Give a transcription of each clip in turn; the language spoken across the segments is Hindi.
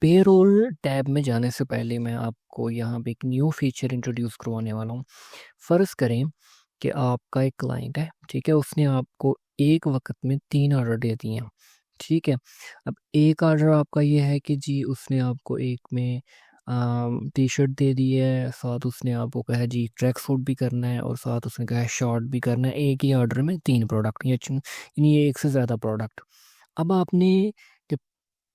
पेरोल टैब में जाने से पहले मैं आपको यहाँ पे एक न्यू फीचर इंट्रोड्यूस करवाने वाला हूँ। फ़र्ज़ करें कि आपका एक क्लाइंट है, ठीक है? उसने आपको एक वक़्त में 3 ऑर्डर दे दिए हैं, ठीक है? अब एक ऑर्डर आपका ये है कि जी उसने आपको एक में टी-शर्ट दे दी है, साथ उसने आपको कहा है जी ट्रैक सूट भी करना है और साथ उसने कहा है शॉर्ट भी करना है। एक ही ऑर्डर में 3 प्रोडक्ट यानी एक से ज़्यादा प्रोडक्ट। अब आपने जब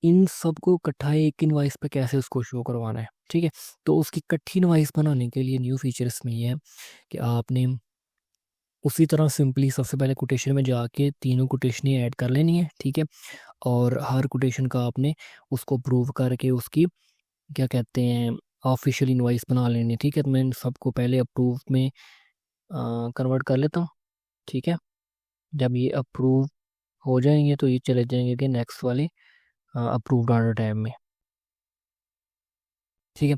इन सबको इकट्ठा एक इनवॉइस पे कैसे उसको शो करवाना है, ठीक है? तो उसकी इकट्ठी इनवॉइस बनाने के लिए न्यू फीचर इसमें ये है कि आपने उसी तरह सिंपली सबसे पहले कोटेशन में जाके तीनों कोटेशनें ऐड कर लेनी है, ठीक है? और हर कोटेशन का आपने उसको प्रूव करके उसकी क्या कहते हैं ऑफिशियल इनवॉइस बना लेनी है, ठीक है? तो मैं इन सबको पहले अप्रूव में कन्वर्ट कर लेता हूँ, ठीक है? जब ये अप्रूव हो जाएँगे तो ये चले जाएँगे कि नेक्स्ट वाले अप्रूव्ड ऑर्डर टैब में। ठीक है।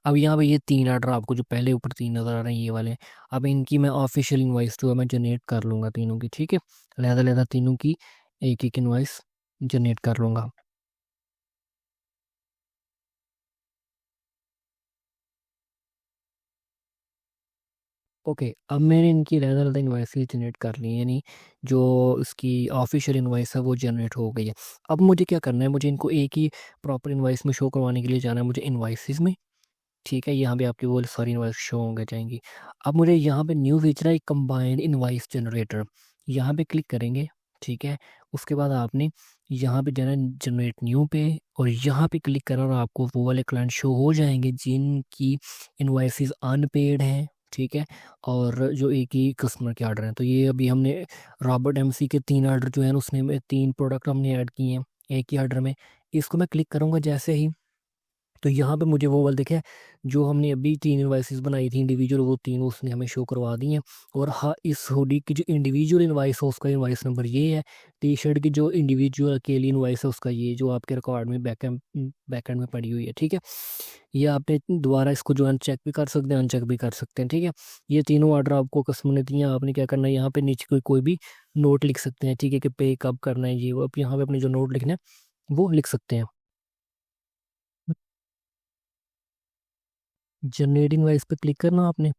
अब यहाँ पे ये 3 ऑर्डर आपको जो पहले ऊपर 3 नज़र आ रहे हैं ये वाले, अब इनकी मैं ऑफ़िशियल इनवॉइस जो है मैं जनरेट कर लूँगा तीनों की, ठीक है। अलहदा-अलहदा तीनों की एक-एक इनवॉइस जनरेट कर लूँगा। ओके, अब मैंने इनकी अलहदा-अलहदा इनवॉइसेस जनरेट कर ली हैं, यानी जो इसकी ऑफ़िशियल इनवॉइस है वो जनरेट हो गई है। अब मुझे क्या करना है, मुझे इनको एक ही प्रॉपर इनवॉइस में शो करवाने के लिए जाना है मुझे इनवॉइसेस में, ठीक है? यहाँ पे आपकी वो सारी इनवॉइस शो होंगे जाएँगी। अब मुझे यहाँ पे न्यू फीचर है कंबाइंड इनवॉइस जनरेटर, यहाँ पे क्लिक करेंगे, ठीक है? उसके बाद आपने यहाँ पे जाना है जनरेट न्यू पे और यहाँ पे क्लिक करा और आपको वो वाले क्लाइंट शो हो जाएँगे जिनकी इनवॉइसेस अनपेड हैं, ठीक है? और जो एक ही कस्टमर के ऑर्डर हैं। तो ये अभी हमने रॉबर्ट एमसी के 3 ऑर्डर जो हैं उसने में 3 प्रोडक्ट हमने ऐड किए हैं एक ही ऑर्डर में। इसको मैं क्लिक करूँगा जैसे ही, तो यहाँ पे मुझे वो वाला दिखे जो हमने अभी 3 इनवॉइसेस बनाई थी इंडिविजुअल, वो तीनों उसने हमें शो करवा दी हैं। और हाँ, इस हुडी की जो इंडिविजुअल इनवॉइस है उसका इनवॉइस नंबर ये है। टी-शर्ट की जो इंडिविजुअल अकेली इनवॉइस है उसका ये जो आपके रिकॉर्ड में बैकएंड में पड़ी हुई है, ठीक है? ये आपने दोबारा इसको जो अनचेक भी कर सकते हैं, अनचेक भी कर सकते हैं, ठीक है? ये तीनों ऑर्डर आपको कस्टमर ने दिए हैं, आपने क्या करना है यहाँ पे नीचे कोई कोई भी नोट लिख सकते हैं, ठीक है? कि पे कब करना है ये वो। आप यहाँ पे अपने जो नोट लिखना है वो लिख सकते हैं। जनरेटिंग वाइस पे क्लिक करना आपने,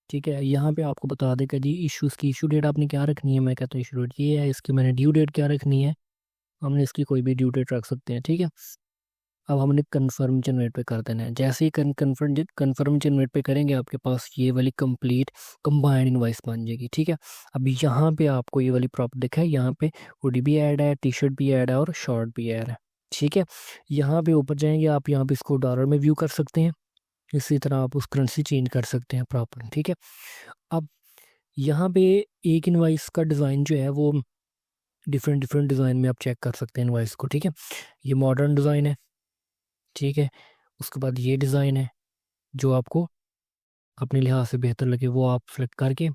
ठीक है? यहाँ पे आपको बता देगा जी इश्यूज़ की इश्यू डेट आपने क्या रखनी है। मैं कहता हूँ इश्यू डेट ये है, इसकी मैंने ड्यू डेट क्या रखनी है, हमने इसकी कोई भी ड्यू डेट रख सकते हैं, ठीक है? अब हमने कन्फर्म जनरेट पे कर देना है। जैसे ही कन्फर्म जनरेट पे करेंगे आपके पास ये वाली कंप्लीट कंबाइंड इनवॉइस बन जाएगी, ठीक है? अब यहाँ पे आपको ये वाली प्रॉपर्टी दिखा है, यहाँ पे हुडी भी ऐड है, टी-शर्ट भी ऐड है और शॉर्ट भी ऐड है, ठीक है? यहाँ पे ऊपर जाएँगे आप, यहाँ पे इसको डॉलर में व्यू कर सकते हैं। इसी तरह आप उस करेंसी चेंज कर सकते हैं प्रॉपर, ठीक है? अब यहाँ पे एक इनवॉइस का डिज़ाइन जो है वो डिफरेंट डिफरेंट डिज़ाइन में आप चेक कर सकते हैं इनवॉइस को, ठीक है? ये मॉडर्न डिज़ाइन है, ठीक है? उसके बाद ये डिज़ाइन है, जो आपको अपने लिहाज से बेहतर लगे वो आप सेलेक्ट करके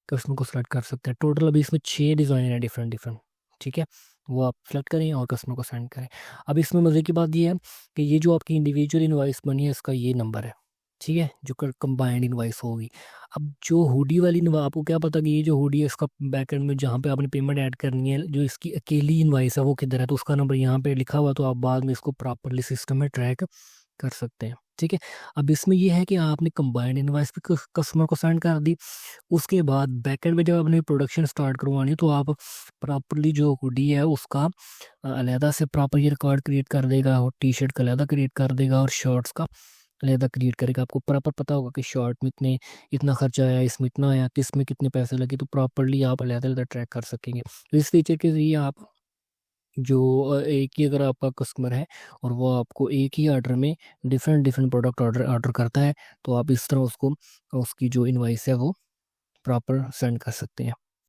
कस्टमर को सेलेक्ट कर सकते हैं। टोटल अभी इसमें 6 डिज़ाइन है डिफरेंट डिफरेंट, ठीक है? वो आप सेलेक्ट करें और कस्टमर को सेंड करें। अब इसमें मज़े की बात ये है कि ये जो आपकी इंडिविजुअल इनवॉइस बनी है इसका ये नंबर है, ठीक है? जो कंबाइंड इनवॉइस होगी। अब जो हुडी वाली आपको क्या पता कि ये जो हुडी है इसका बैकएंड में जहाँ पे आपने पेमेंट ऐड करनी है, जो इसकी अकेली इनवॉइस है वो किधर है, तो उसका नंबर यहाँ पे लिखा हुआ, तो आप बाद में इसको प्रॉपर्ली सिस्टम में ट्रैक कर सकते हैं, ठीक है? अब इसमें ये है कि आपने कंबाइंड इनवॉइस भी कस्टमर को सेंड कर दी। उसके बाद बैकएंड में जब आपने प्रोडक्शन स्टार्ट करवानी है तो आप प्रॉपर्ली जो हुडी है उसका अलहदा से प्रॉपर ये रिकॉर्ड क्रिएट कर देगा और टी-शर्ट का अलहदा क्रिएट कर देगा और शॉर्ट्स का अलहदा क्रिएट करेगा। आपको प्रॉपर पता होगा कि शॉर्ट में इतना खर्चा आया, इसमें इतना आया, किस में कितने पैसे लगे, तो प्रॉपर्ली आप अलहदा-अलहदा ट्रैक कर सकेंगे। तो इस फीचर के ज़रिए आप जो एक ही अगर आपका कस्टमर है और वो आपको एक ही ऑर्डर में different different product order order करता है, तो आप इस तरह उसको उसकी जो इनवॉइस है वो प्रॉपर सेंड कर सकते हैं।